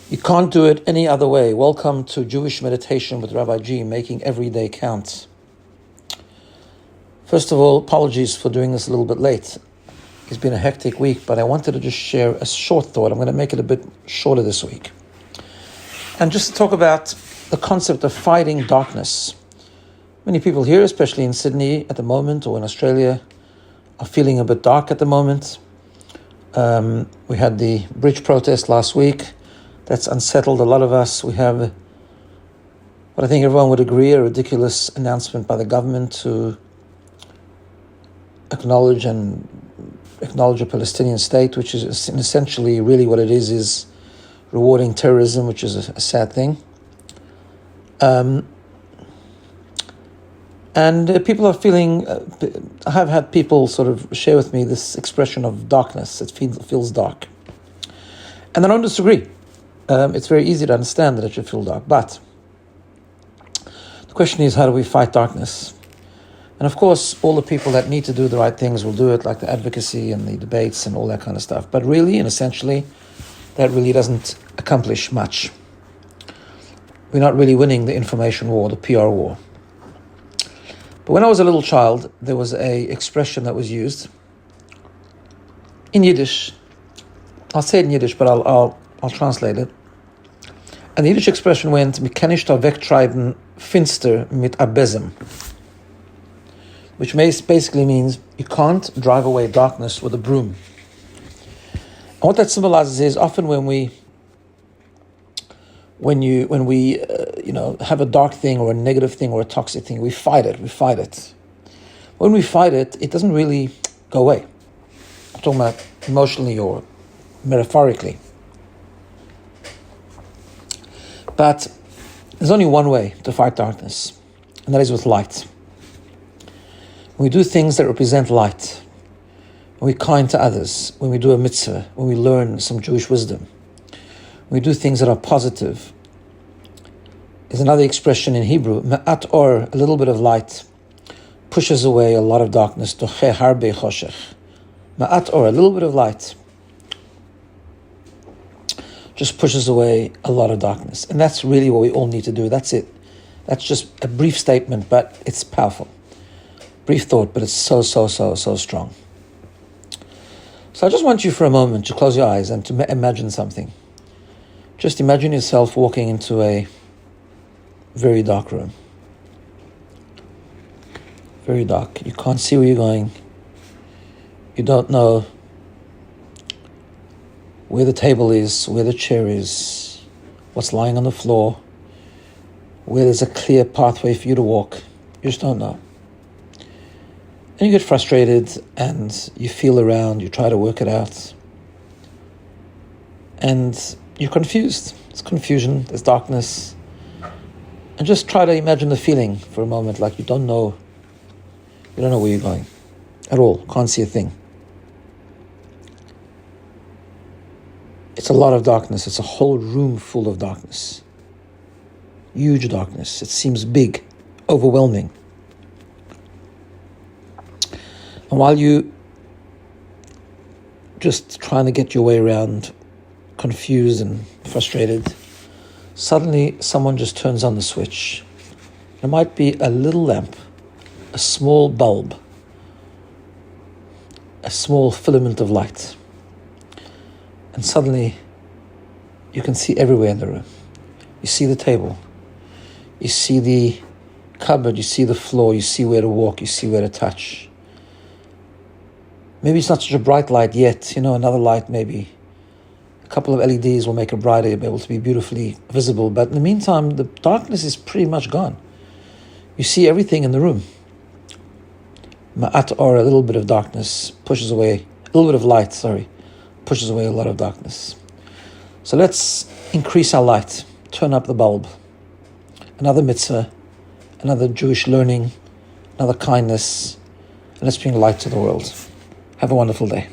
You can't do it any other way. Welcome to Jewish Meditation with Rabbi G, making every day count. First of all, apologies for doing this a little bit late. It's been a hectic week, but I wanted to just share a short thought. I'm going to make it a bit shorter this week. And just to talk about the concept of fighting darkness. Many people here, especially in Sydney at the moment or in Australia, are feeling a bit dark at the moment. We had the bridge protest last week. That's unsettled a lot of us. We have what I think everyone would agree, a ridiculous announcement by the government to acknowledge a Palestinian state, which is essentially really what it is rewarding terrorism, which is a sad thing. And people are feeling, I have had people sort of share with me this expression of darkness. It feels dark. And I don't disagree. It's very easy to understand that it should feel dark. But the question is, how do we fight darkness? And of course, all the people that need to do the right things will do it, like the advocacy and the debates and all that kind of stuff. But really and essentially, that really doesn't accomplish much. We're not really winning the information war, the PR war. But when I was a little child, there was an expression that was used in Yiddish. I'll say it in Yiddish, but I'll translate it. And the Yiddish expression went, "Mi kann nicht wegtreiben finster mit a Besem," which basically means you can't drive away darkness with a broom. And what that symbolizes is often when we have a dark thing or a negative thing or a toxic thing, we fight it. When we fight it, it doesn't really go away. I'm talking about emotionally or metaphorically. But there's only one way to fight darkness, and that is with light. When we do things that represent light, when we're kind to others, when we do a mitzvah, when we learn some Jewish wisdom, when we do things that are positive. There's another expression in Hebrew, ma'at or, a little bit of light, pushes away a lot of darkness. Doche harbe choshech. Ma'at or, a little bit of light, just pushes away a lot of darkness. And that's really what we all need to do. That's it. That's just a brief statement, but it's powerful. Brief thought, but it's so strong. So I just want you for a moment to close your eyes and to imagine something. Just imagine yourself walking into a very dark room. Very dark. You can't see where you're going. You don't know where the table is, where the chair is, what's lying on the floor, where there's a clear pathway for you to walk. You just don't know. And you get frustrated and you feel around, you try to work it out. And you're confused. There's confusion, there's darkness. And just try to imagine the feeling for a moment, like you don't know where you're going at all, can't see a thing. It's a lot of darkness. It's a whole room full of darkness. Huge darkness. It seems big, overwhelming. And while you just trying to get your way around, confused and frustrated, suddenly someone just turns on the switch. It might be a little lamp, a small bulb, a small filament of light. And suddenly, you can see everywhere in the room. You see the table. You see the cupboard. You see the floor. You see where to walk. You see where to touch. Maybe it's not such a bright light yet. Another light maybe. A couple of LEDs will make it brighter. You'll be able to be beautifully visible. But in the meantime, the darkness is pretty much gone. You see everything in the room. Ma'at or, a little bit of darkness pushes away, a little bit of light, pushes away a lot of darkness. So let's increase our light, turn up the bulb. Another mitzvah, another Jewish learning, another kindness, and let's bring light to the world. Have a wonderful day.